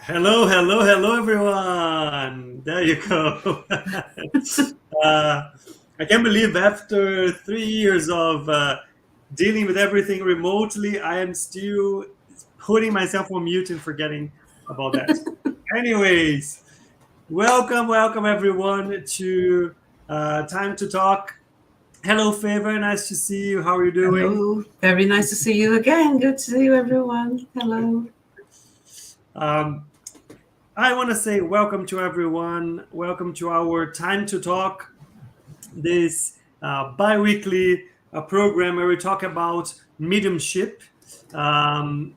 Hello, everyone. There you go. I can't believe after 3 years of dealing with everything remotely, I am still putting myself on mute and forgetting about that. Anyways, welcome, everyone, to Time to Talk. Hello, Faye. Very nice to see you. How are you doing? Hello. Very nice to see you again. Good to see you, everyone. Hello. Um, I want to say welcome to everyone. Welcome to our Time to Talk, this bi-weekly program where we talk about mediumship. Um,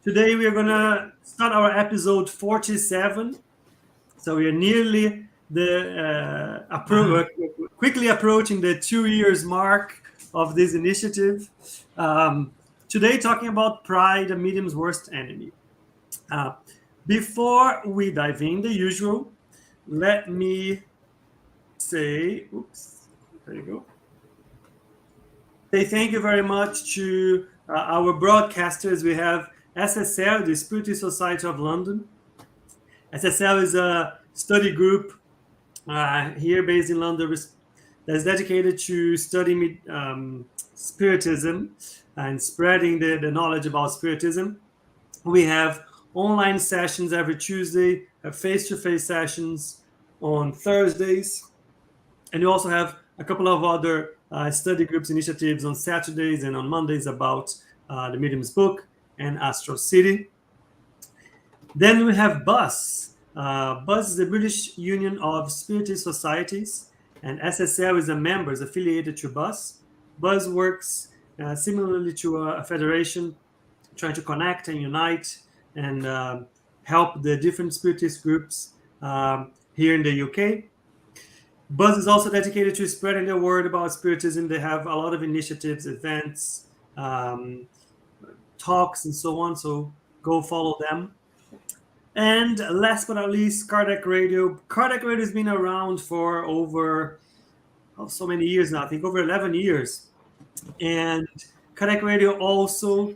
Today we are going to start our episode 47. So we are nearly Wow. quickly approaching the 2 years mark of this initiative. Um, Today talking about pride, a medium's worst enemy. Uh, Before we dive in, the usual, let me say, oops, there you go. Say thank you very much to our broadcasters. We have SSL, the Spiritist Society of London. SSL is a study group here based in London that's dedicated to studying Spiritism and spreading the knowledge about Spiritism. We have online sessions every Tuesday, have face-to-face sessions on Thursdays, and you also have a couple of other study groups initiatives on Saturdays and on Mondays about the Medium's Book and Astro City. Then we have BUS. BUS is the British Union of Spiritist Societies, and SSL is a member, is affiliated to BUS. BUS works similarly to a federation, trying to connect and unite and help the different Spiritist groups here in the UK. Buzz is also dedicated to spreading the word about Spiritism. They have a lot of initiatives, events, talks, and so on. So go follow them. And last but not least, Kardec Radio. Kardec Radio has been around for over so many years now. I think over 11 years. And Kardec Radio also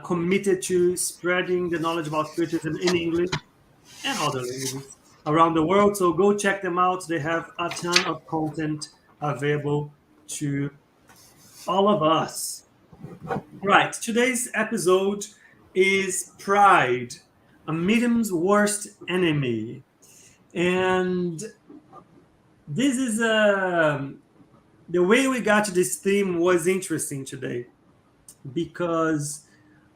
committed to spreading the knowledge about Spiritism in English and other languages around the world. So go check them out. They have a ton of content available to all of us. Right. Today's episode is Pride, a medium's worst enemy. And this is the way we got to this theme was interesting today because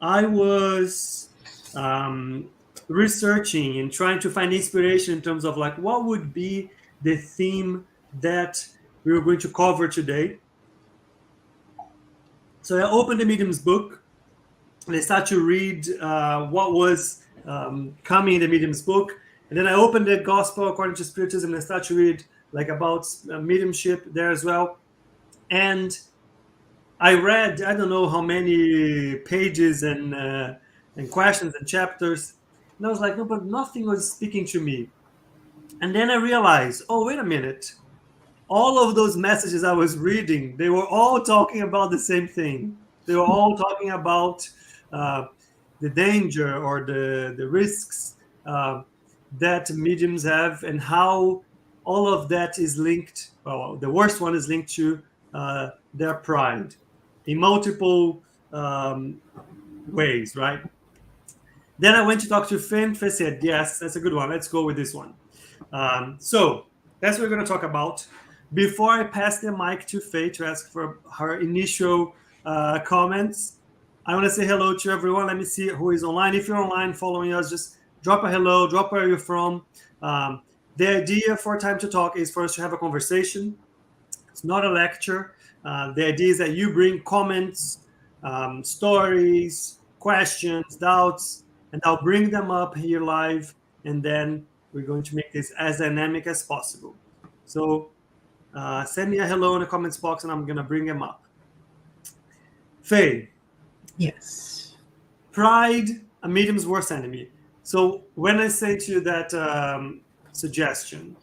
I was researching and trying to find inspiration in terms of like what would be the theme that we were going to cover today. So I opened the Medium's book and I started to read what was coming in the Medium's book, and then I opened the Gospel According to Spiritism and I started to read like about mediumship there as well. And I read I don't know how many pages and questions and chapters, and I was like, no, but nothing was speaking to me. And then I realized, oh, wait a minute. All of those messages I was reading, they were all talking about the same thing. They were all talking about the danger or the risks that mediums have and how all of that is linked. Well, the worst one is linked to their pride in multiple ways, right? Then I went to talk to Faye, and Faye said, yes, that's a good one. Let's go with this one. So that's what we're going to talk about. Before I pass the mic to Faye to ask for her initial comments, I want to say hello to everyone. Let me see who is online. If you're online following us, just drop a hello, drop where you're from. The idea for Time to Talk is for us to have a conversation. It's not a lecture. The idea is that you bring comments, stories, questions, doubts, and I'll bring them up here live, and then we're going to make this as dynamic as possible. So send me a hello in the comments box, and I'm going to bring them up. Faye. Yes. Pride, a medium's worst enemy. So when I say to you that suggestion,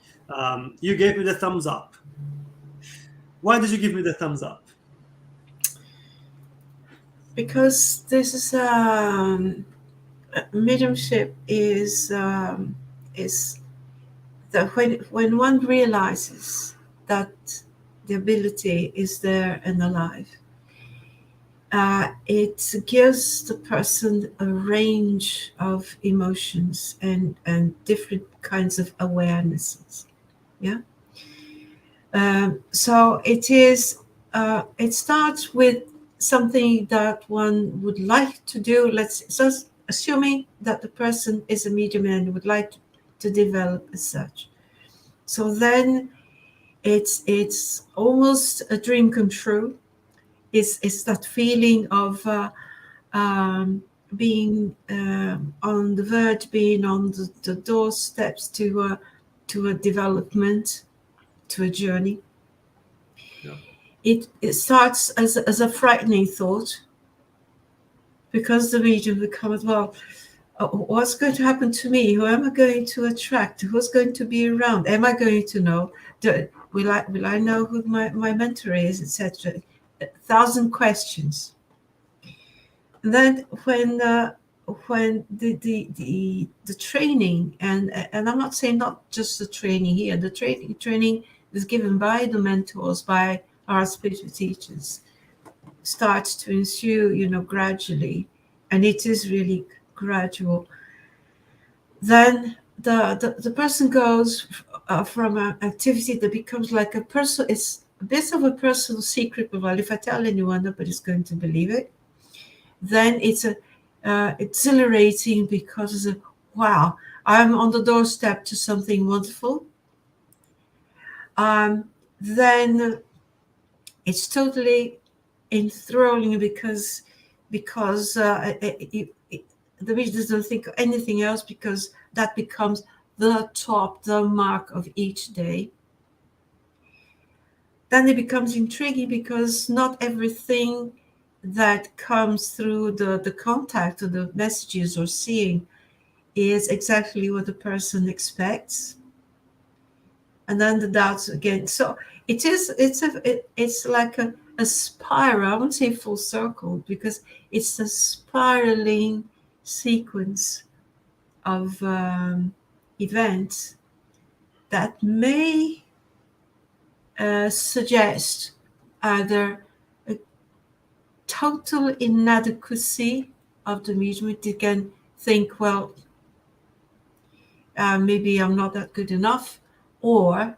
you gave me the thumbs up. Why did you give me the thumbs up? Because this is mediumship is that when one realizes that the ability is there and alive, it gives the person a range of emotions and different kinds of awarenesses. Yeah. So it is. It starts with something that one would like to do. Assuming that the person is a medium and would like to develop as such. So then it's almost a dream come true. It's that feeling of being on the verge, being on the doorsteps to a development, to a journey. Yeah. It starts as a frightening thought, because the medium becomes, well, what's going to happen to me? Who am I going to attract? Who's going to be around? Am I going to know? Will I know who my mentor is, etc.? 1,000 questions. And then when the training, and I'm not saying not just the training here, the training is given by the mentors, by our spiritual teachers, starts to ensue, gradually, and it is really gradual. Then the person goes from an activity that becomes like a person. It's a bit of a personal secret, but well, if I tell anyone, nobody's going to believe it. Then it's exhilarating, because it's wow, I'm on the doorstep to something wonderful. Then it's totally enthralling, because the reader doesn't think of anything else, because that becomes the mark of each day. Then it becomes intriguing, because not everything that comes through the contact or the messages or seeing is exactly what the person expects. And then the doubts again. So it's like a spiral. I wouldn't say full circle, because it's a spiraling sequence of events that may suggest either a total inadequacy of the medium. You can think, well, maybe I'm not that good enough, or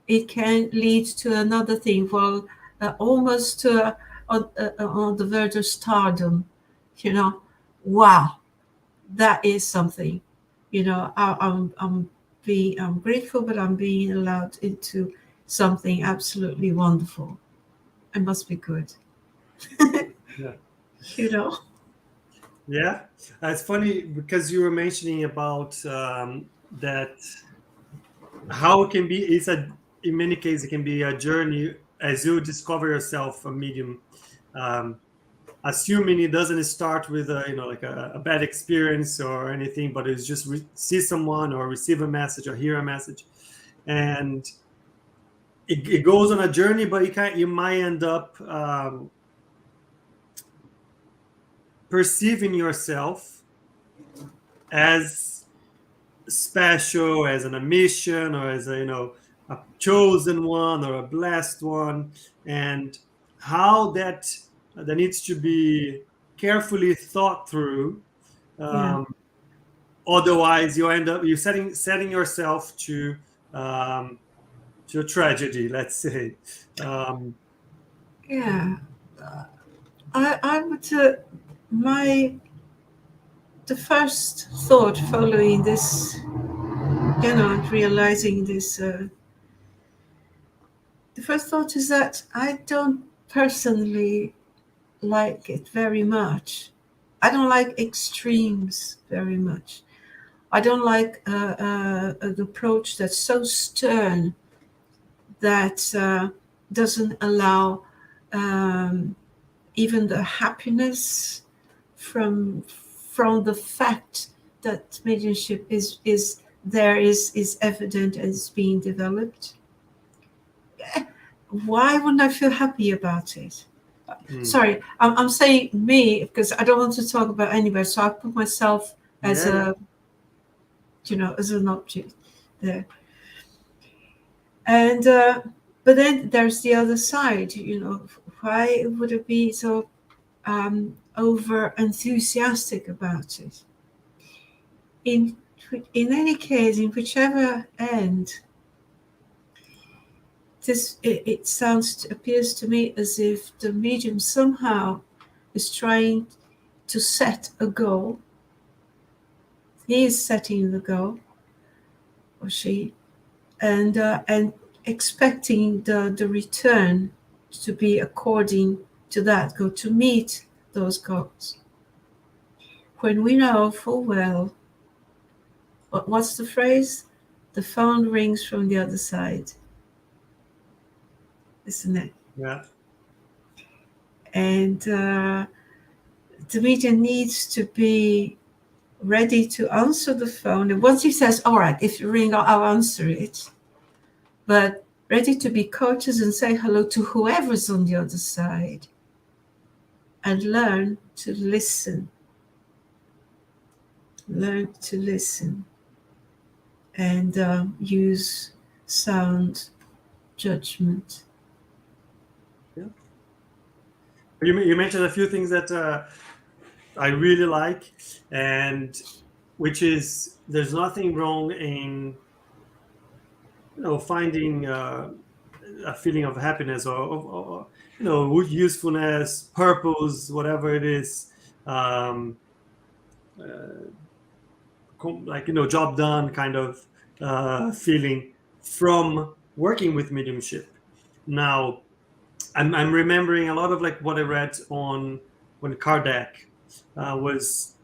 it can lead to another thing, well, almost on the verge of stardom. Wow, that is something. I'm grateful, but I'm being allowed into something absolutely wonderful. It must be good. Yeah. Yeah, it's funny because you were mentioning about that how it can be. In many cases it can be a journey as you discover yourself a medium. Assuming it doesn't start with like a bad experience or anything, but it's just see someone or receive a message or hear a message, and it goes on a journey, but you might end up perceiving yourself as special, as an mission, or as a chosen one or a blessed one, and how that needs to be carefully thought through. Yeah. Otherwise, you're setting yourself to a tragedy, let's say. Yeah. I would the first thought following this, realizing this, the first thought is that I don't personally like it very much. I don't like extremes very much. I don't like an approach that's so stern that doesn't allow even the happiness from the fact that mediumship is evident and is being developed. Why wouldn't I feel happy about it? Sorry, I'm saying me, because I don't want to talk about anybody, so I put myself as Yeah. as an object there. And but then there's the other side. Why would it be so over enthusiastic about it? In any case, in whichever end, it appears to me as if the medium somehow is trying to set a goal. He is setting the goal, or she, and expecting the return to be according to that goal, to meet those goals. When we know full well, what's the phrase? The phone rings from the other side, isn't it? Yeah. And the medium needs to be ready to answer the phone. And once he says, all right, if you ring, I'll answer it. But ready to be courteous and say hello to whoever's on the other side. And learn to listen. Learn to listen. And use sound judgment. Yeah. You mentioned a few things that I really like, and which is there's nothing wrong in finding a feeling of happiness or usefulness, purpose, whatever it is, job done kind of feeling from working with mediumship. Now, I'm remembering a lot of like what I read on when Kardec was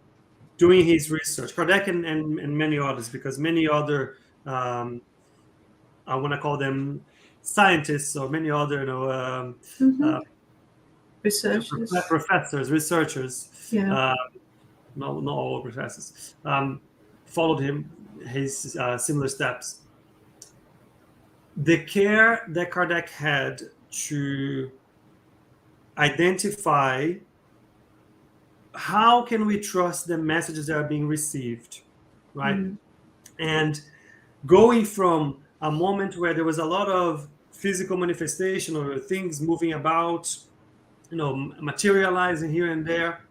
doing his research. Kardec and many others, because many other I want to call them scientists or many other Researchers. professors, researchers. Yeah. Not all professors followed his similar steps. The care that Kardec had to identify how can we trust the messages that are being received, right? And going from a moment where there was a lot of physical manifestation or things moving about, materializing here and there,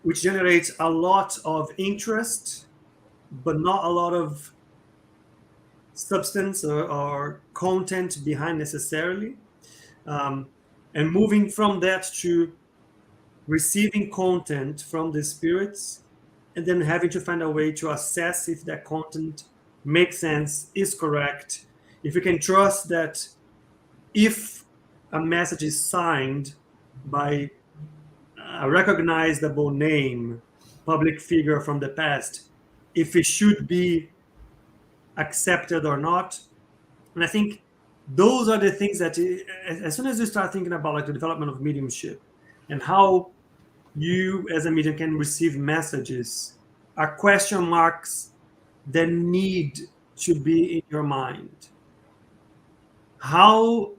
which generates a lot of interest, but not a lot of substance or content behind necessarily. And moving from that to receiving content from the spirits, and then having to find a way to assess if that content makes sense, is correct, if you can trust that if a message is signed by a recognizable name, public figure from the past, if it should be accepted or not. And I think those are the things that, as soon as you start thinking about like the development of mediumship and how you as a medium can receive messages, are question marks that need to be in your mind. How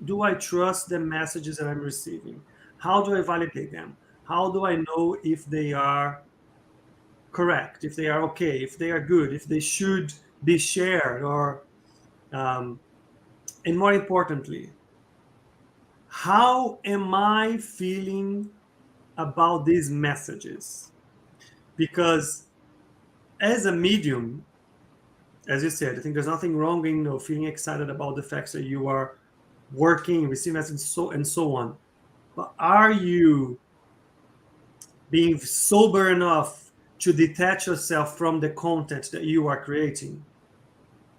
do I trust the messages that I'm receiving? How do I validate them? How do I know if they are correct, if they are okay, if they are good, if they should be shared, or and more importantly, how am I feeling about these messages? Because as a medium, as you said, I think there's nothing wrong in feeling excited about the fact that you are working, receiving messages, and so on. But are you being sober enough to detach yourself from the content that you are creating?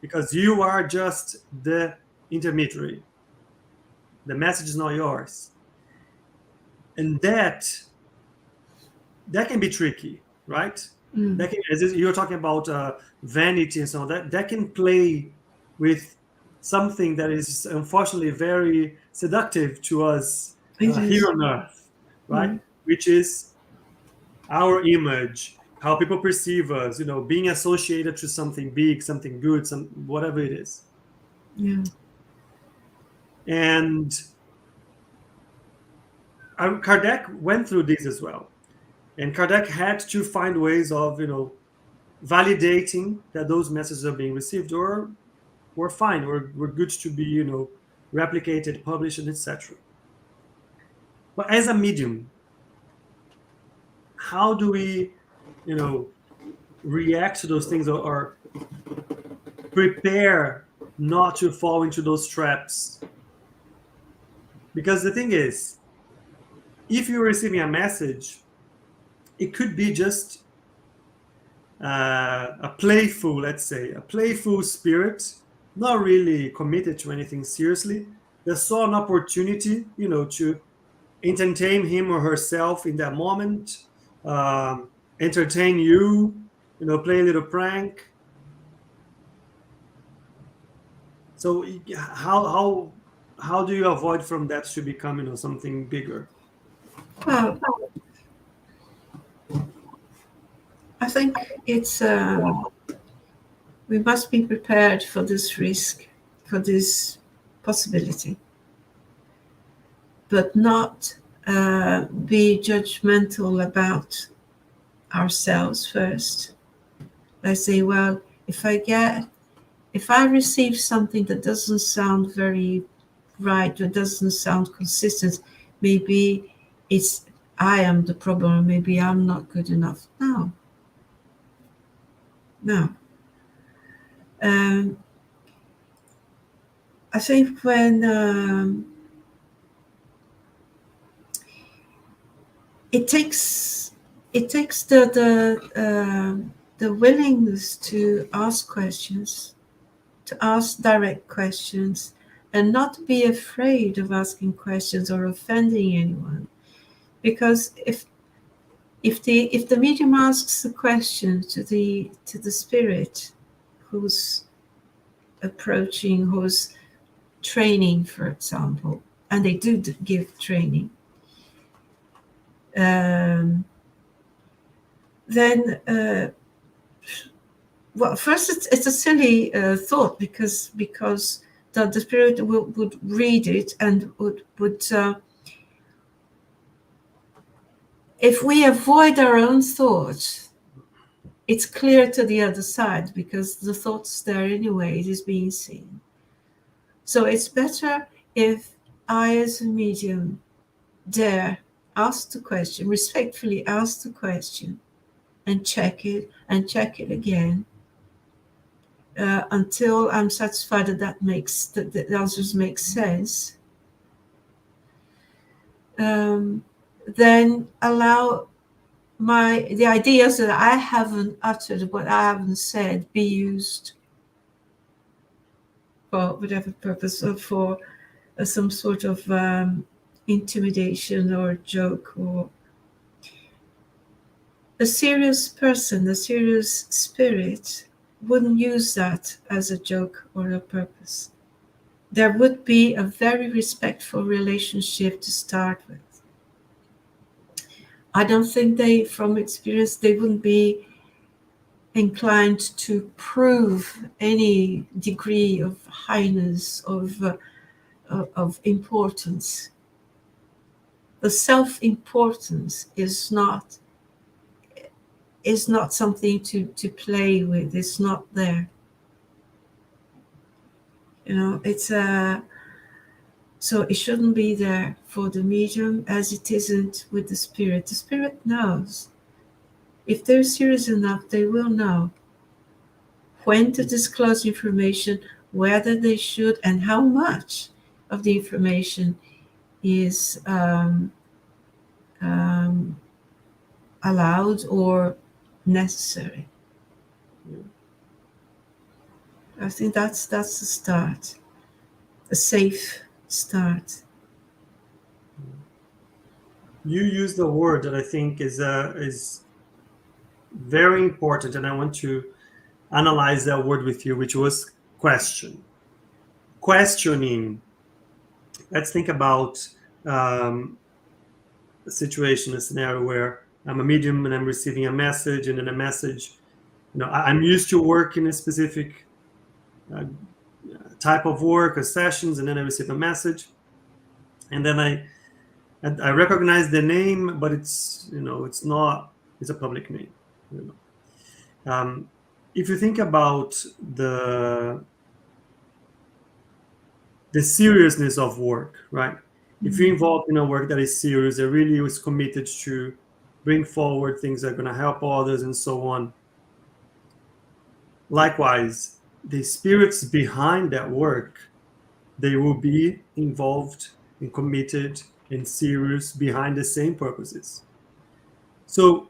Because you are just the intermediary. The message is not yours. And that can be tricky, right? That can, as you're talking about vanity and so on, that can play with something that is unfortunately very seductive to us here on Earth, right? Which is our image, how people perceive us, being associated to something big, something good, whatever it is. Yeah. And Kardec went through this as well. And Kardec had to find ways of, validating that those messages are being received or were fine or were good to be, replicated, published, and etc. But as a medium, how do we, react to those things or prepare not to fall into those traps? Because the thing is, if you're receiving a message, it could be just a playful, let's say, a playful spirit, not really committed to anything seriously, that saw an opportunity, to entertain him or herself in that moment, entertain you, play a little prank. So how do you avoid from that to become, something bigger? Well, I think it's we must be prepared for this risk, for this possibility, but not be judgmental about ourselves first. I say, well, if I receive something that doesn't sound very right or doesn't sound consistent, maybe I am the problem, maybe I'm not good enough. No. I think when it takes the willingness to ask questions, to ask direct questions, and not be afraid of asking questions or offending anyone. Because if the medium asks a question to the spirit who's approaching, who's training, for example, and they do give training, then well, first it's a silly thought because the spirit would read it and would if we avoid our own thoughts, it's clear to the other side because the thought's there anyway, it is being seen. So it's better if I, as a medium, dare ask the question, respectfully ask the question, and check it again until I'm satisfied that the answers make sense. Then allow the ideas that I haven't uttered, what I haven't said, be used for whatever purpose, or for some sort of intimidation or joke. Or a serious person, a serious spirit wouldn't use that as a joke or a purpose. There would be a very respectful relationship to start with. I don't think from experience, they wouldn't be inclined to prove any degree of highness, of importance. The self-importance is not something to play with. It's not there. It's so it shouldn't be there for the medium, as it isn't with the spirit. The spirit knows. If they're serious enough, they will know when to disclose information, whether they should, and how much of the information is allowed or necessary. I think that's the start, a safe start. You use the word that I think is very important, and I want to analyze that word with you, which was question. Questioning. Let's think about a situation, a scenario where I'm a medium and I'm receiving a message, and then a message, I'm used to work in a specific type of work or sessions, and then I receive a message, and then And I recognize the name, but it's it's not. It's a public name. You if you think about the seriousness of work, right? If you're involved in a work that is serious, that really is committed to bring forward things that are going to help others and so on. Likewise, the spirits behind that work, they will be involved and committed and serious behind the same purposes. So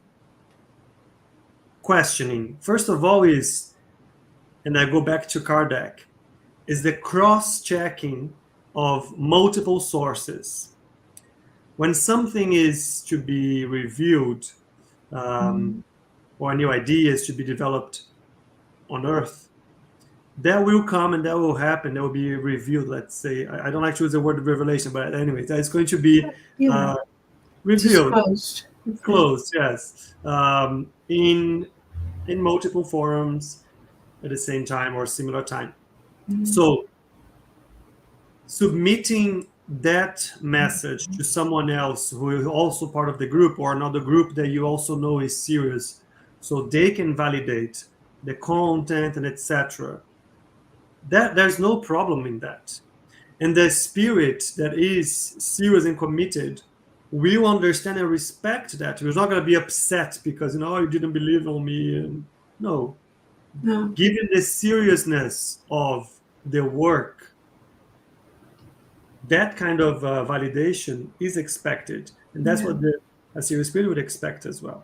questioning, first of all, is, and I go back to Kardec, is the cross-checking of multiple sources. When something is to be revealed, or a new idea is to be developed on Earth, that will come and that will happen. That will be revealed. Let's say, I don't like to use the word revelation, but anyway, that is going to be revealed, closed, yes, in multiple forums at the same time or similar time. So submitting that message to someone else who is also part of the group or another group that you also know is serious, so they can validate the content and etc. That there's no problem in that. And the spirit that is serious and committed will understand and respect that. We're not going to be upset because you didn't believe on me. And no. Given the seriousness of the work, that kind of validation is expected, and that's what a serious spirit would expect as well.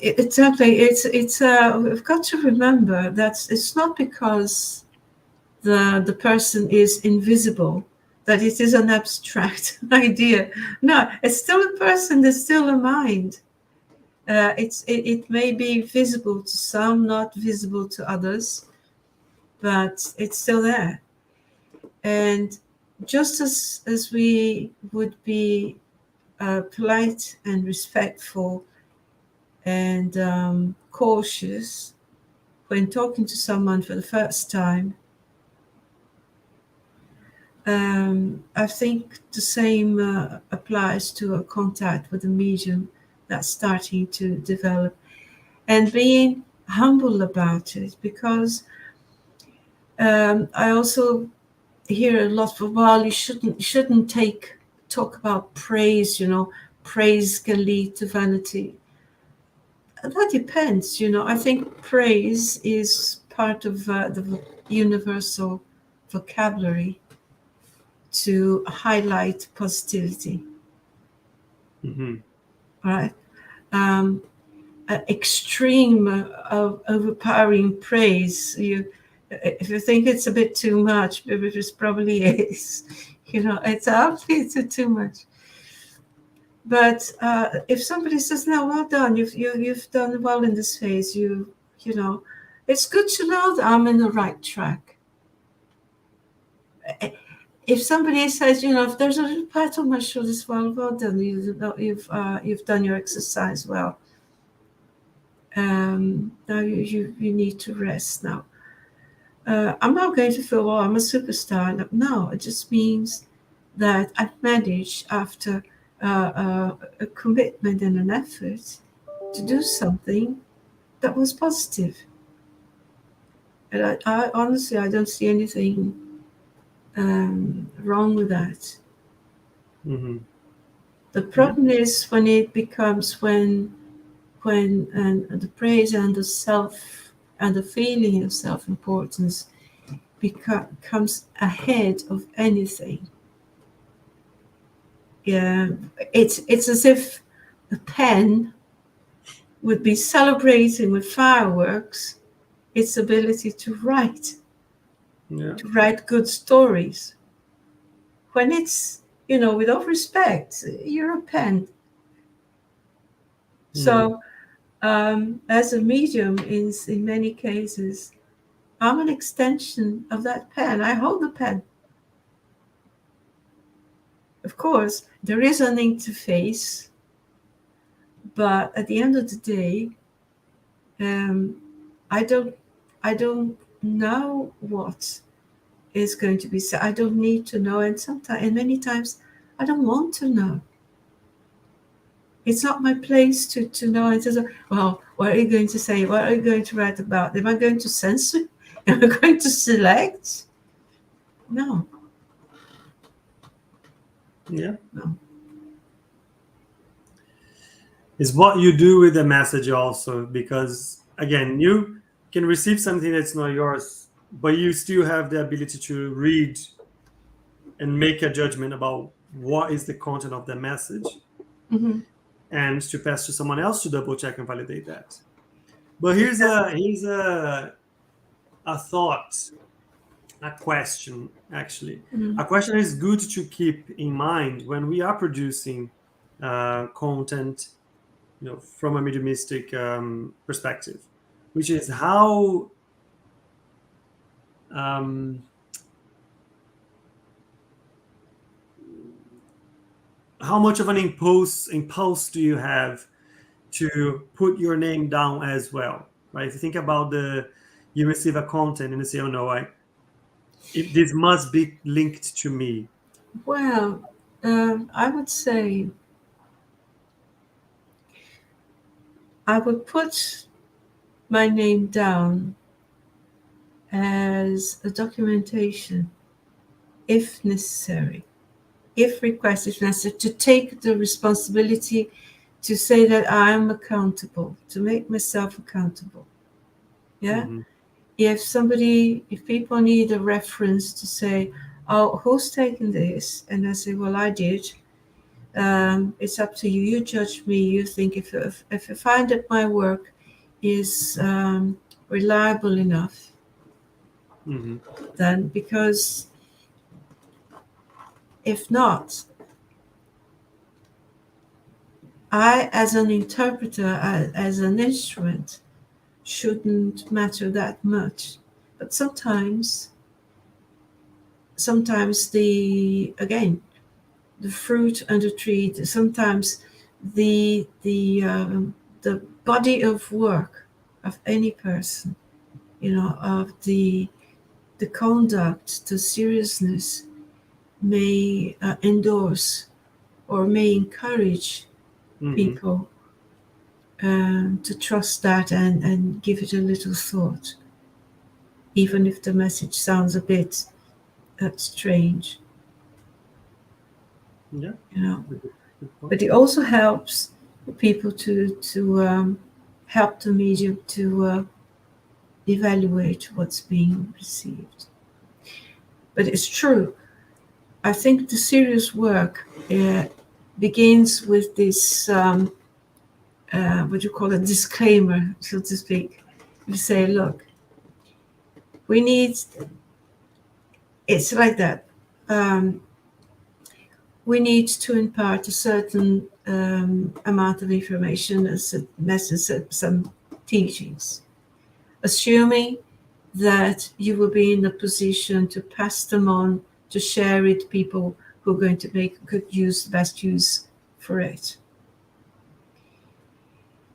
Exactly. We've got to remember that it's not because the person is invisible that it is an abstract idea. No, it's still a person. There's still a mind. It may be visible to some, not visible to others, but it's still there. And just as we would be polite and respectful and cautious when talking to someone for the first time, I think the same applies to a contact with a medium that's starting to develop, and being humble about it, because I also hear a lot of, well, you shouldn't talk about praise, praise can lead to vanity. That depends, I think praise is part of the universal vocabulary to highlight positivity. Right? Extreme overpowering praise, if you think it's a bit too much, it probably is. It's absolutely too much. But if somebody says, "No, well done, you've done well in this phase," it's good to know that I'm in the right track. If somebody says, if there's a little pat on my shoulders, well done, you've done your exercise well. Now you need to rest now. I'm not going to feel, I'm a superstar. No, it just means that I've managed, after a commitment and an effort, to do something that was positive. And I honestly, I don't see anything wrong with that. The problem is when it becomes when the praise and the self and the feeling of self-importance comes ahead of anything. Yeah, it's as if a pen would be celebrating with fireworks its ability to write good stories. When it's, with all respect, you're a pen. So as a medium, in many cases, I'm an extension of that pen. I hold the pen. Of course, there is an interface, but at the end of the day, I don't know what is going to be said. I don't need to know, and many times I don't want to know. It's not my place to know. It says, well, what are you going to say? What are you going to write about? Am I going to censor? Am I going to select? No. Yeah. No. It's what you do with the message also, because again, you can receive something that's not yours, but you still have the ability to read and make a judgment about what is the content of the message, Mm-hmm. and to pass to someone else to double check and validate that. But here's a thought, a question actually. Mm-hmm. A question is good to keep in mind when we are producing content, from a mediumistic perspective, which is um, how much of an impulse do you have to put your name down as well, right? If you think about you receive a content and you say, oh no, this must be linked to me. Well, I would say I would put my name down as a documentation, if necessary, if requested, if necessary, to take the responsibility to say that I am accountable, to make myself accountable. Yeah. Mm-hmm. If people need a reference to say, oh, who's taken this? And I say, well, I did. It's up to you. You judge me. You think if you find that my work is reliable enough, Mm-hmm. then, because if not, I, as an interpreter, as an instrument, shouldn't matter that much. But sometimes the fruit and the tree, sometimes the body of work of any person, of the conduct, the seriousness, may endorse or may encourage Mm-hmm. people to trust that and give it a little thought, even if the message sounds a bit strange. Yeah. But it also helps people to help the medium to evaluate what's being received. But it's true. I think the serious work begins with this, what you call a disclaimer, so to speak. You say, look, we need, it's like that. We need to impart a certain amount of information, a message, some teachings, assuming that you will be in a position to pass them on, to share it, people who are going to make good use, the best use for it.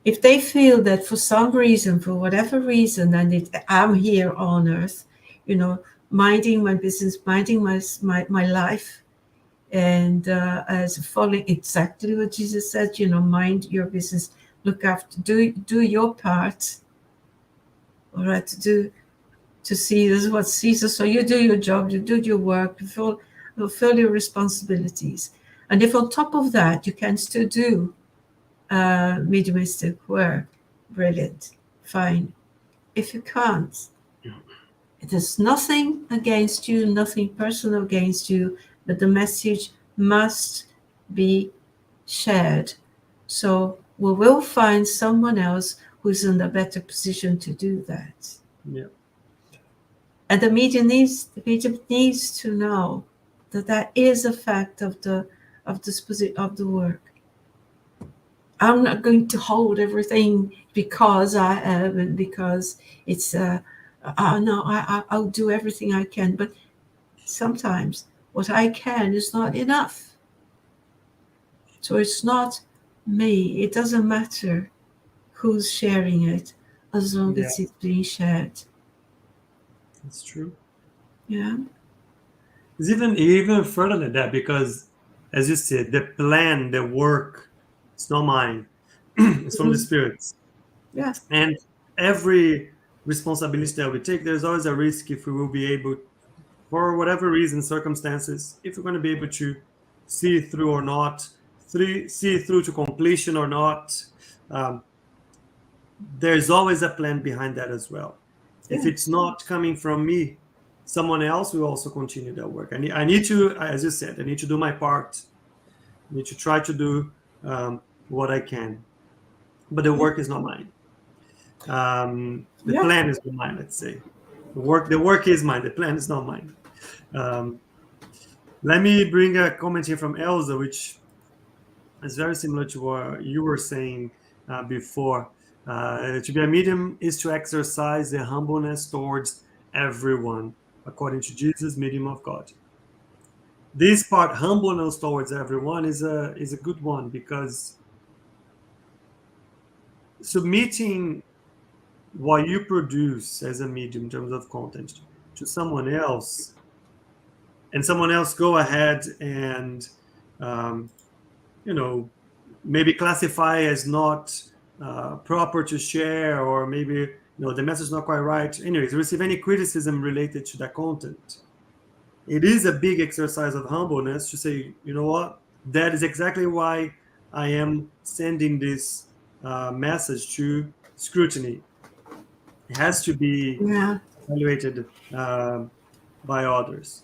If they feel that for some reason, for whatever reason, and I'm here on earth, minding my business, minding my life, and as following exactly what Jesus said, mind your business, look after, do your part. All right, to see this is what Caesar. So you do your job, you do your work, fulfill your responsibilities. And if on top of that you can still do mediumistic work, brilliant, fine. If you can't, there's nothing against you, nothing personal against you, but the message must be shared. So we will find someone else who's in a better position to do that. Yeah. And the medium needs to know that is a fact of the work. I'm not going to hold everything because I am, and because it's no, I'll do everything I can. But sometimes what I can is not enough. So it's not me. It doesn't matter who's sharing it, as long as it's being shared. That's true. Yeah. It's even further than that, because as you said, the plan, the work, it's not mine. It's from the spirits. Yeah. And every responsibility that we take, there's always a risk if we will be able, for whatever reason, circumstances, if we're going to be able to see it through or not, see it through to completion or not. There's always a plan behind that as well. If it's not coming from me, someone else will also continue that work. I need to, as you said, I need to do my part. I need to try to do what I can. But the work is not mine. The plan is not mine, let's say. The work is mine. The plan is not mine. Let me bring a comment here from Elsa, which is very similar to what you were saying before. To be a medium is to exercise the humbleness towards everyone, according to Jesus, medium of God. This part, humbleness towards everyone, is a good one, because submitting what you produce as a medium in terms of content to someone else, and someone else go ahead and maybe classify as not proper to share, or maybe the message is not quite right. Anyways, receive any criticism related to that content. It is a big exercise of humbleness to say, you know what, that is exactly why I am sending this message to scrutiny. It has to be evaluated by others,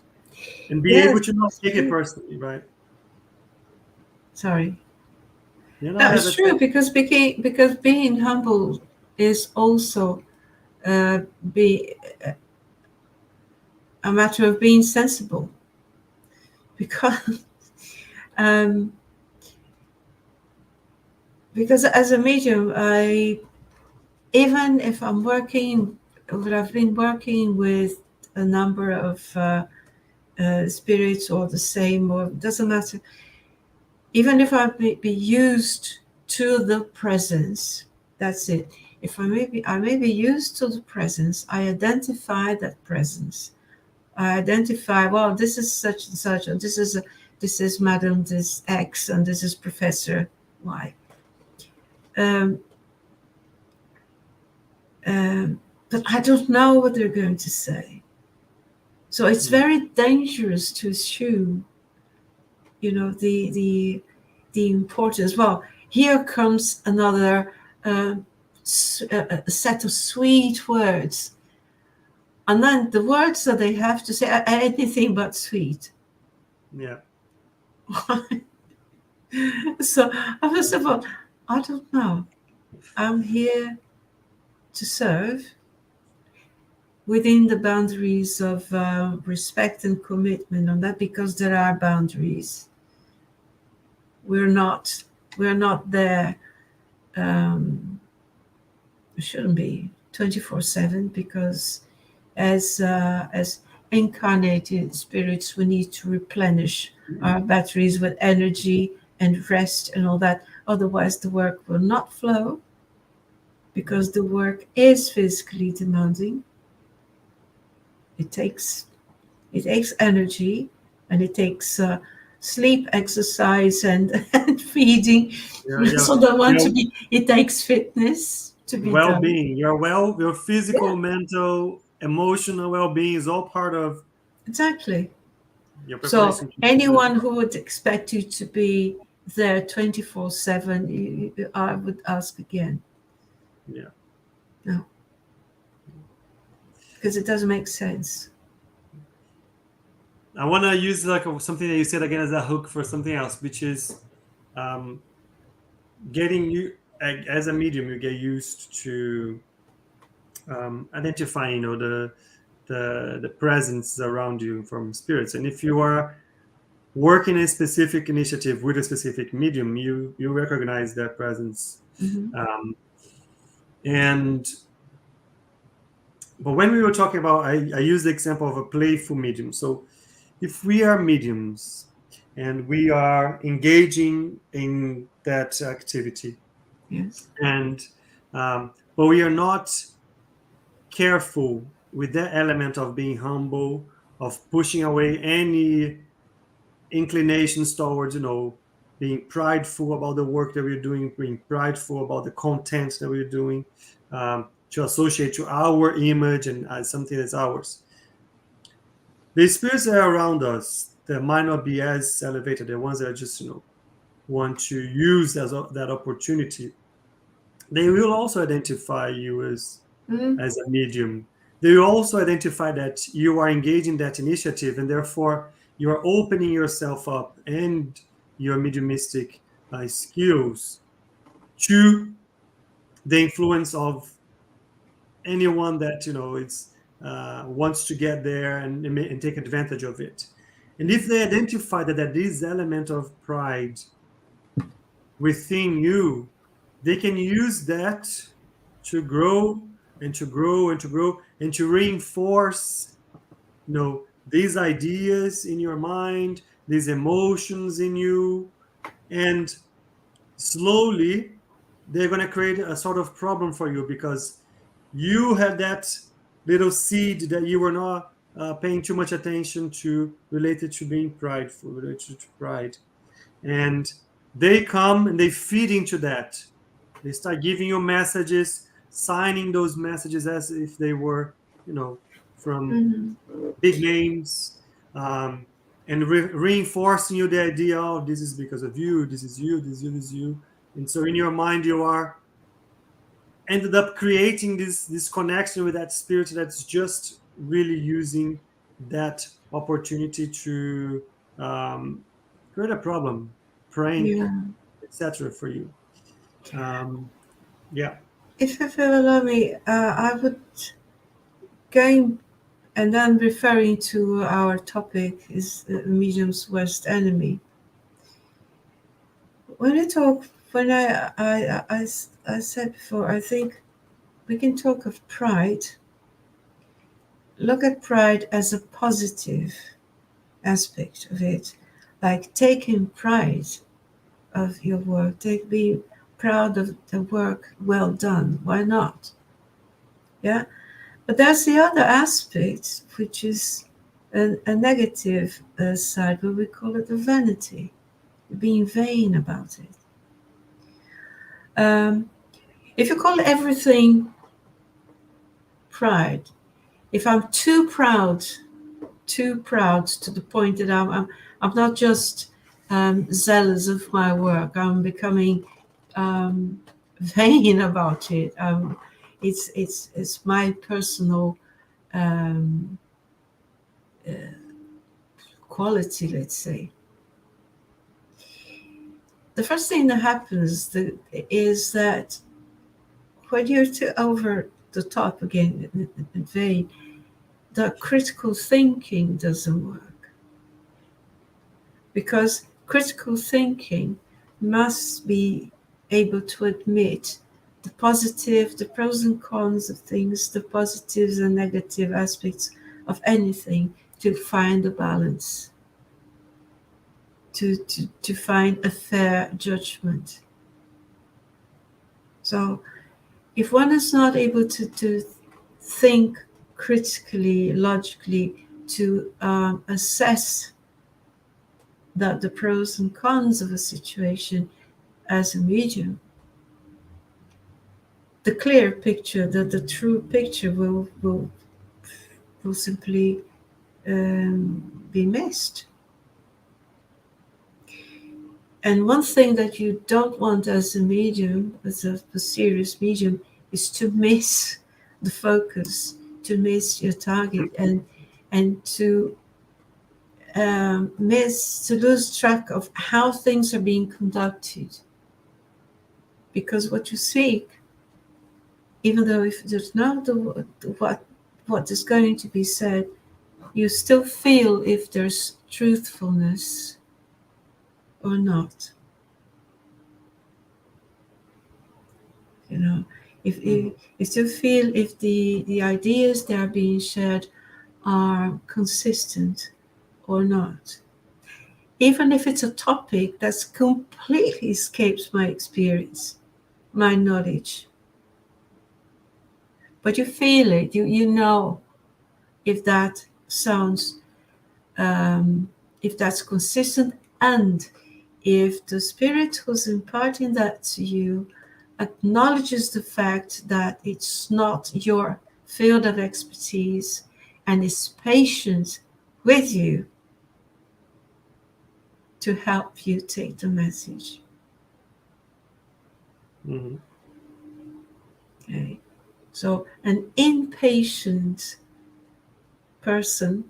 and be able to not take it personally, right? Sorry. That's true, because being humble is also be a matter of being sensible, because as a medium, even if I'm working, or I've been working with a number of spirits, or the same, or it doesn't matter. Even if I may be used to the presence, that's it. If I may be used to the presence, I identify that presence. I identify, well, this is such and such, and this is Madam this X, and this is Professor Y. But I don't know what they're going to say. So it's very dangerous to assume, the importance. Well, here comes another set of sweet words, and then the words that they have to say are anything but sweet. Yeah. So first of all, I don't know. I'm here to serve within the boundaries of respect and commitment on that, because there are boundaries. We're not there. We shouldn't be 24/7, because as incarnated spirits, we need to replenish our batteries with energy and rest and all that. Otherwise, the work will not flow, because the work is physically demanding. It takes energy, and it takes sleep, exercise, and feeding. So it takes fitness to be well-being. done. Your physical, mental, emotional well-being is all part of exactly. Your so anyone who would expect you to be there 24/7, I would ask again. Yeah. No. Because it doesn't make sense. I want to use something that you said again as a hook for something else, which is getting you, as a medium, you get used to identifying, the presence around you from spirits. And if you are working a specific initiative with a specific medium, you recognize that presence. Mm-hmm. But when we were talking about, I used the example of a playful medium. So if we are mediums and we are engaging in that activity, yes, and but we are not careful with that element of being humble, of pushing away any inclinations towards, being prideful about the work that we're doing, being prideful about the content that we're doing, to associate to our image and as something that's ours. The spirits that are around us that might not be as elevated, the ones that are just, want to use that opportunity, they will also identify you as a medium. They will also identify that you are engaging that initiative, and therefore you are opening yourself up and your mediumistic skills to the influence of anyone that it's wants to get there and take advantage of it. And if they identify that there is element of pride within you, they can use that to grow and to grow and to grow and to reinforce these ideas in your mind, these emotions in you, and slowly they're going to create a sort of problem for you, because you had that little seed that you were not paying too much attention to, related to being prideful, related to pride. And they come and they feed into that. They start giving you messages, signing those messages as if they were, from big names, and reinforcing you the idea of this is because of you, this is you, this is you, this is you. And so in your mind, you are ended up creating this connection with that spirit that's just really using that opportunity to create a problem, prank, etc. for you. Yeah. If you will allow me, I would going and then referring to our topic is medium's worst enemy. When I said before, I think we can talk of pride. Look at pride as a positive aspect of it, like taking pride of your work, being proud of the work well done. Why not? Yeah. But there's the other aspect, which is a negative side, where we call it the vanity, being vain about it. If you call everything pride, if I'm too proud to the point that I'm not just zealous of my work, I'm becoming vain about it. It's my personal quality, let's say. The first thing that happens is that when you're too over the top again and vain, the critical thinking doesn't work. Because critical thinking must be able to admit the positive, the pros and cons of things, the positives and negative aspects of anything, to find a balance, to find a fair judgment. So if one is not able to think critically, logically, to assess the pros and cons of a situation as a medium, the clear picture, the true picture will simply be missed. And one thing that you don't want as a medium, as a serious medium, is to miss the focus, to miss your target, and to lose track of how things are being conducted. Because what you seek, even though if there's not what is going to be said, you still feel if there's truthfulness or not. If you still feel if the ideas that are being shared are consistent or not. Even if it's a topic that's completely escapes my experience, my knowledge. But you feel it, you know if that sounds if that's consistent, and if the spirit who's imparting that to you acknowledges the fact that it's not your field of expertise and is patient with you to help you take the message. Mm-hmm. Okay. So an impatient person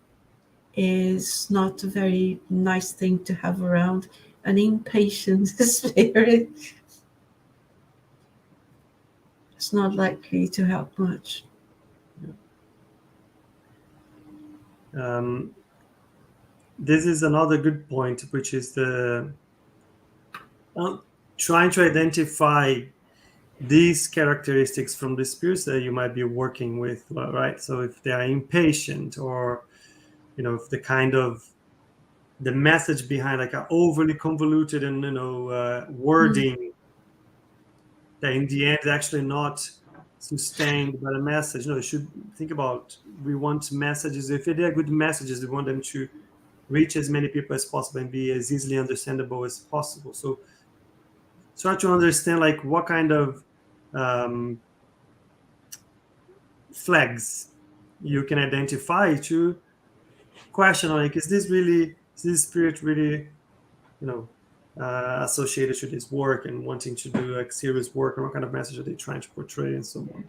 is not a very nice thing to have around. An impatient spirit is not likely to help much. This is another good point, which is the trying to identify these characteristics from the spirits that you might be working with, right? So if they are impatient, or if the kind of the message behind like a overly convoluted and wording that in the end is actually not sustained by the message. You should think about, we want messages, if they are good messages, we want them to reach as many people as possible and be as easily understandable as possible. So try to understand like what kind of flags you can identify to question, like, is this spirit really associated to this work and wanting to do like serious work, and what kind of message are they trying to portray, and so on.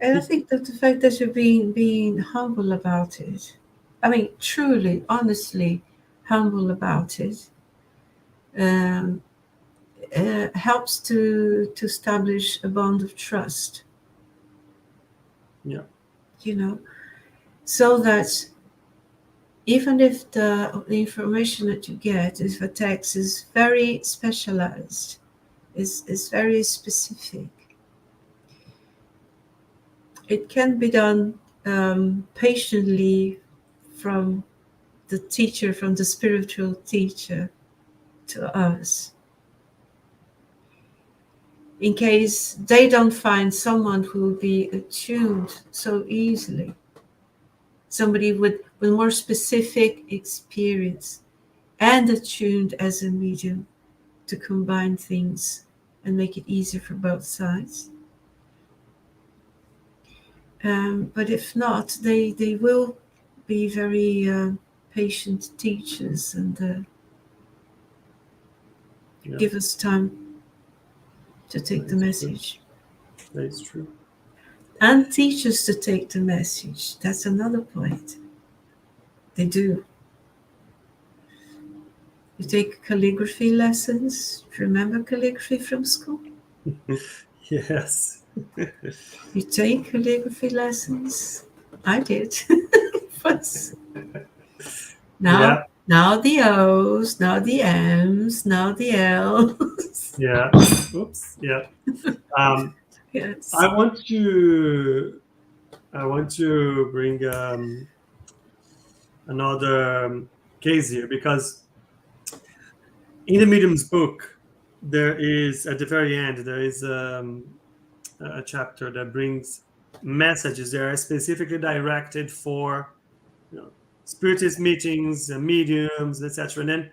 And I think that the fact that you're being humble about it, I mean, truly, honestly humble about it, helps to establish a bond of trust. Yeah. So that even if the information that you get, if a text is very specialized, is very specific, it can be done patiently from the teacher, from the spiritual teacher to us. In case they don't find someone who will be attuned so easily, somebody with more specific experience and attuned as a medium to combine things and make it easier for both sides. But if not, they will be very patient teachers and give us time to take the message. That is true. And teach us to take the message. That's another point. They do. You take calligraphy lessons. Remember calligraphy from school? Yes. You take calligraphy lessons. I did. Now the O's, now the M's, now the L's. Yeah. Oops. Yeah. Yes. I want to bring another case here, because in the medium's book, there is, at the very end, there is a chapter that brings messages that are specifically directed for spiritist meetings, mediums, etc. And then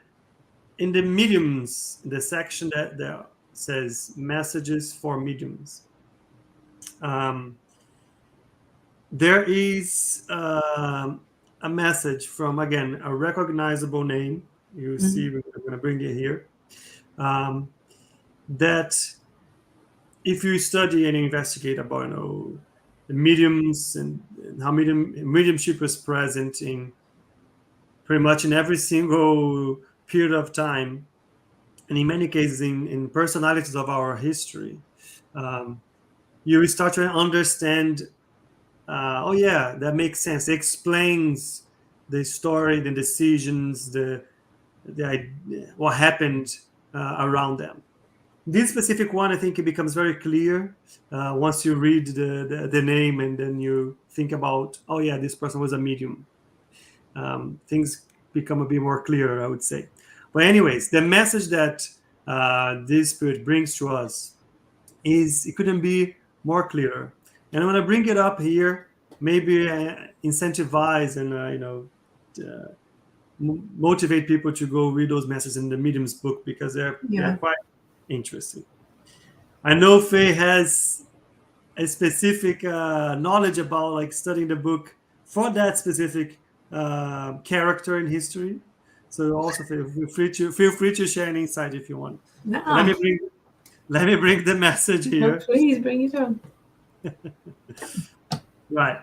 in the mediums, the section that says messages for mediums, there is a message from, again, a recognizable name. You see, we're going to bring it here. That if you study and investigate about the mediums and how mediumship was present in pretty much in every single period of time, and in many cases in personalities of our history, you will start to understand, oh yeah, that makes sense. It explains the story, the decisions, what happened around them. This specific one, I think it becomes very clear once you read the name, and then you think about, oh yeah, this person was a medium. Things become a bit more clear, I would say. But anyways, the message that this spirit brings to us it couldn't be more clear. And I'm going to bring it up here, maybe incentivize and motivate people to go read those messages in the Medium's book, because they're quite interesting. I know Faye has a specific knowledge about like studying the book for that specific character in history. So also feel free to share an insight if you want. No. Let me bring the message here. No, please bring it on. Right.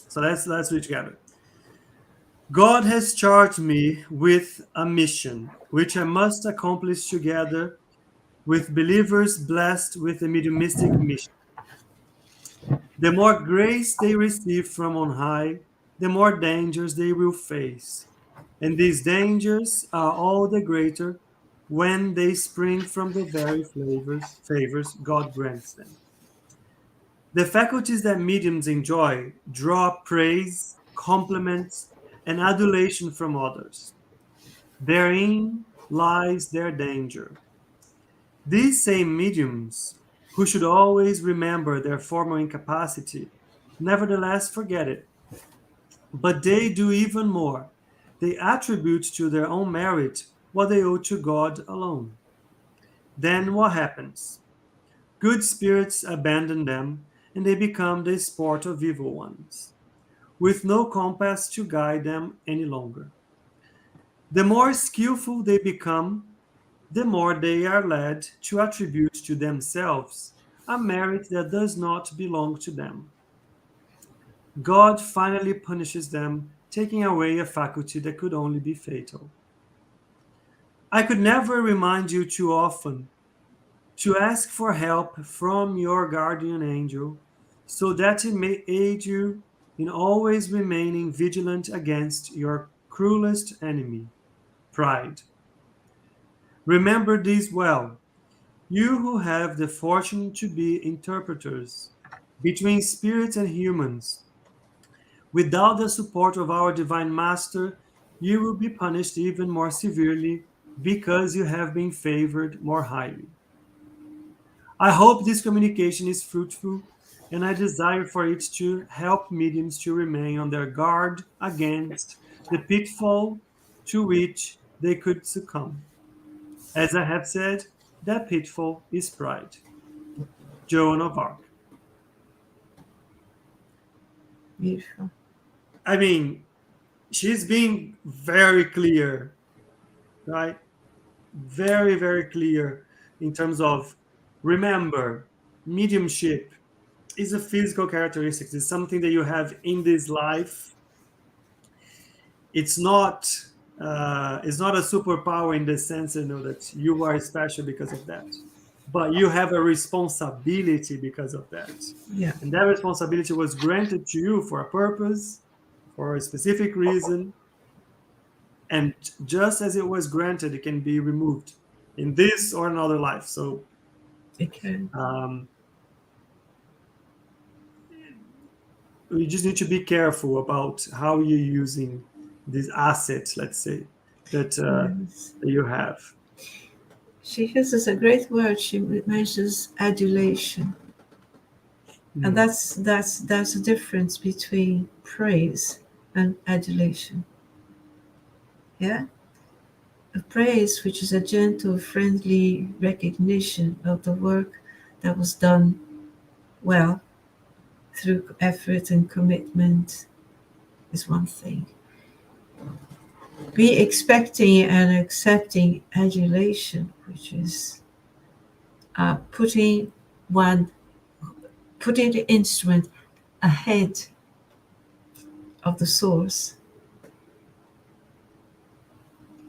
So let's read together. God has charged me with a mission which I must accomplish together with believers blessed with a mediumistic mission. The more grace they receive from on high, the more dangers they will face. And these dangers are all the greater when they spring from the very favors God grants them. The faculties that mediums enjoy draw praise, compliments, and adulation from others. Therein lies their danger. These same mediums, who should always remember their former incapacity, nevertheless forget it. But they do even more. They attribute to their own merit what they owe to God alone. Then what happens? Good spirits abandon them, and they become the sport of evil ones, with no compass to guide them any longer. The more skillful they become, the more they are led to attribute to themselves a merit that does not belong to them. God finally punishes them, taking away a faculty that could only be fatal. I could never remind you too often to ask for help from your guardian angel, so that it may aid you in always remaining vigilant against your cruelest enemy, pride. Remember this well, you who have the fortune to be interpreters between spirits and humans. Without the support of our Divine Master, you will be punished even more severely, because you have been favored more highly. I hope this communication is fruitful, and I desire for it to help mediums to remain on their guard against the pitfall to which they could succumb. As I have said, that pitfall is pride. Joan of Arc. Beautiful. I mean, she's being very clear, right? Very, very clear in terms of, remember, mediumship is a physical characteristic. It's something that you have in this life. It's not a superpower in the sense, that you are special because of that. But you have a responsibility because of that. Yeah. And that responsibility was granted to you for a purpose, for a specific reason. And just as it was granted, it can be removed in this or another life. So it can. You just need to be careful about how you're using these assets, let's say, that you have. She uses a great word. She mentions adulation. And that's the difference between praise and adulation. Yeah? A praise, which is a gentle, friendly recognition of the work that was done well through effort and commitment, is one thing. Be expecting and accepting adulation, which is putting the instrument ahead of the source.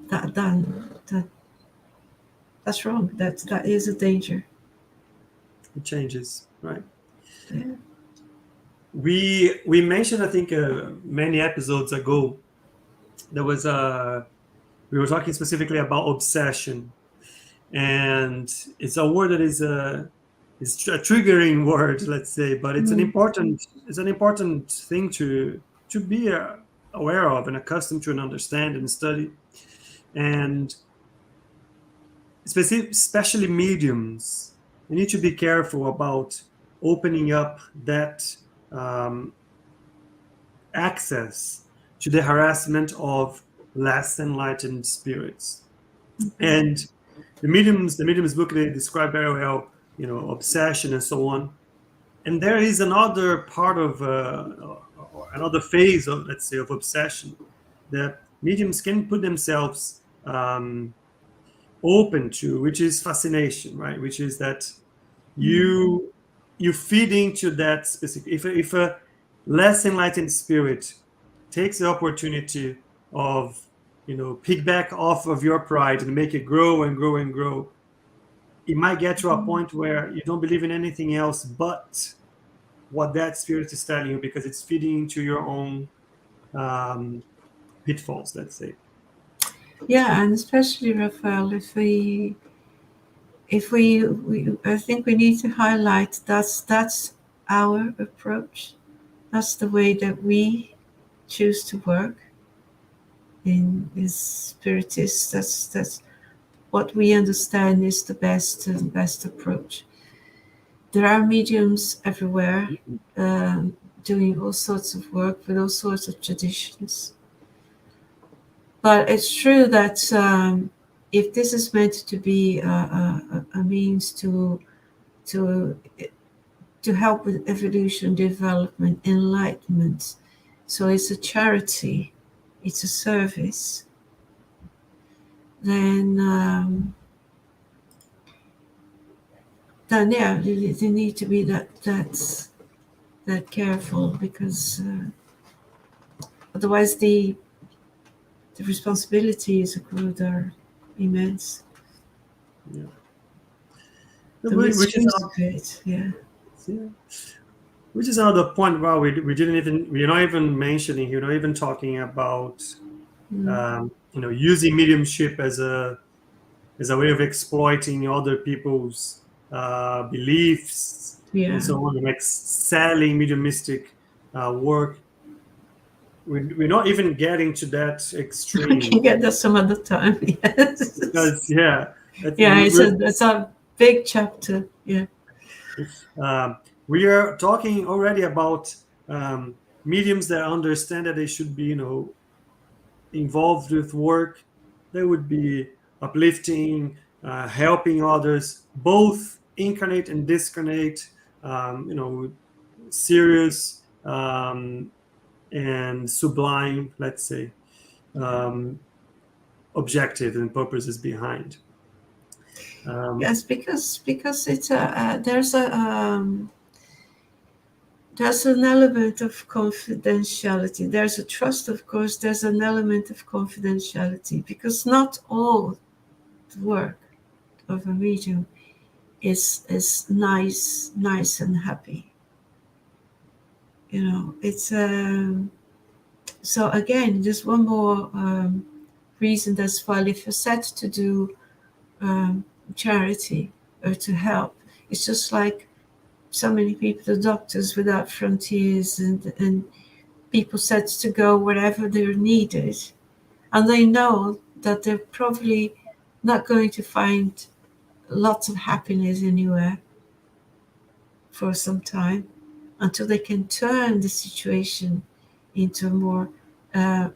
That's wrong. That is a danger. It changes, right? Yeah. We mentioned, I think, many episodes ago, there was we were talking specifically about obsession, and it's a word that is a triggering word, let's say, but it's an important thing to be aware of and accustomed to and understand and study. And especially mediums, you need to be careful about opening up that access to the harassment of less enlightened spirits. And the medium's book, they describe very well, obsession and so on. And there is another part of or another phase of, let's say, of obsession that mediums can put themselves open to, which is fascination, right? Which is that you feed into that specific. If a less enlightened spirit takes the opportunity of piggyback off of your pride and make it grow and grow and grow, it might get to a point where you don't believe in anything else but what that spirit is telling you, because it's feeding into your own pitfalls, let's say. Yeah, and especially Rafael, I think we need to highlight that's our approach. That's the way that we choose to work in spiritists. That's what we understand is the best approach. There are mediums everywhere doing all sorts of work with all sorts of traditions. But it's true that if this is meant to be a means to help with evolution, development, enlightenment, so it's a charity, it's a service, then yeah, they need to be that careful, because otherwise the responsibilities accrued are immense. Yeah. Which is yeah. Which is another point. Wow, we're not even mentioning, we're not even talking about using mediumship as a way of exploiting other people's beliefs and so on, like selling mediumistic work. We're not even getting to that extreme. We can get that some other time. Yes. Because it's a big chapter. Yeah. We are talking already about mediums that understand that they should be, involved with work that would be uplifting, helping others, both incarnate and discarnate, serious and sublime, let's say, objectives and purposes behind. Yes, because it's there's an element of confidentiality. There's a trust, of course. There's an element of confidentiality, because not all the work of a medium is nice and happy. It's so again, just one more reason as well. If you're set to do charity or to help, it's just like so many people, the Doctors Without Frontiers, and people set to go wherever they're needed, and they know that they're probably not going to find lots of happiness anywhere for some time, until they can turn the situation into a more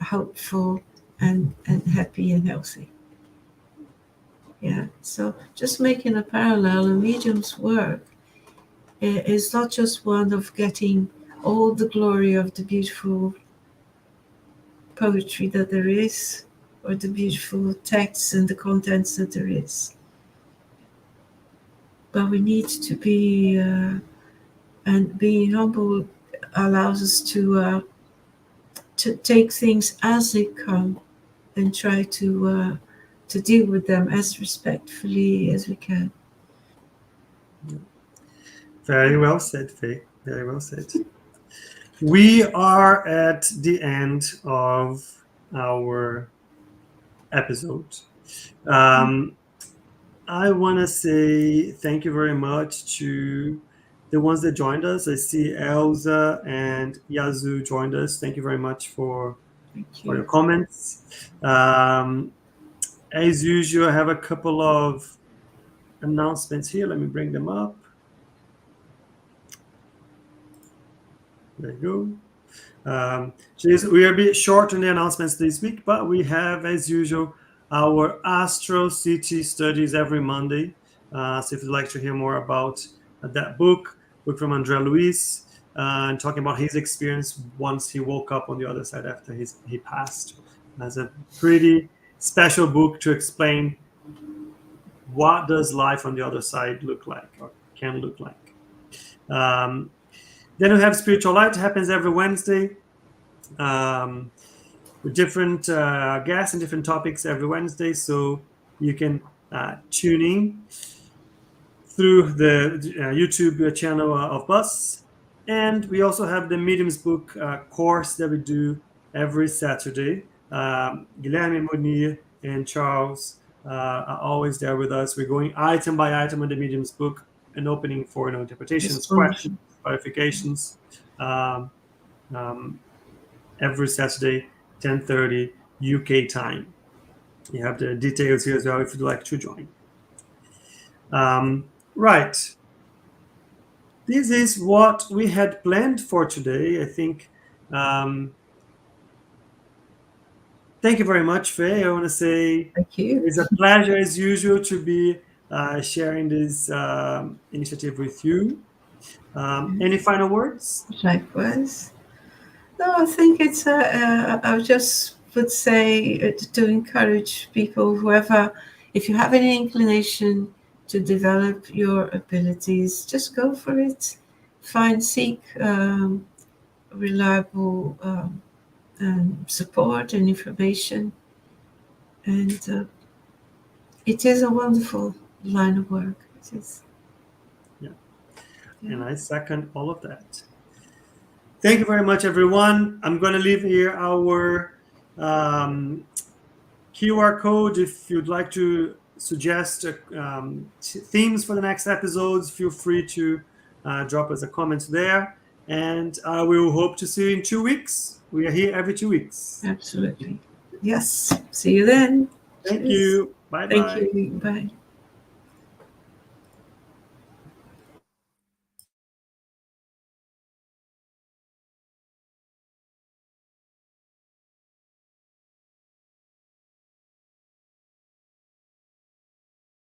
hopeful and happy and healthy. Yeah, so just making a parallel, a medium's work is not just one of getting all the glory of the beautiful poetry that there is, or the beautiful texts and the contents that there is. But we need to be, and being humble allows us to take things as they come and try to deal with them as respectfully as we can. Very well said, Faye. Very well said. We are at the end of our episode. I want to say thank you very much to the ones that joined us. I see Elsa and Yazoo joined us. Thank you very much for your comments. As usual, I have a couple of announcements here. Let me bring them up. There you We are a bit short on the announcements this week, but we have, as usual, our Astro City studies every Monday. So if you'd like to hear more about that book from André Luiz, and talking about his experience once he woke up on the other side after he passed. That's a pretty special book to explain what does life on the other side look like or can look like. Then we have Spiritual Light. It happens every Wednesday with different guests and different topics every Wednesday. So you can tune in through the YouTube channel of Bus. And we also have the Mediums book course that we do every Saturday. Guilherme Monir and Charles are always there with us. We're going item by item on the Mediums book and opening for interpretations, questions, clarifications. Every Saturday, 10:30 UK time. You have the details here as well if you'd like to join. Right. This is what we had planned for today. I think. Thank you very much, Faye. I want to say thank you. It's a pleasure, as usual, to be sharing this initiative with you. Any final words? Likewise. No, I think it's. I just would say to encourage people, whoever, if you have any inclination to develop your abilities, just go for it. Seek reliable support and information, and it is a wonderful line of work. It is. Yeah. And I second all of that. Thank you very much, everyone. I'm going to leave here our QR code. If you'd like to suggest themes for the next episodes, feel free to drop us a comment there. And we will hope to see you in 2 weeks. We are here every 2 weeks. Absolutely. Yes. See you then. Thank you. Bye-bye. Thank you. Bye.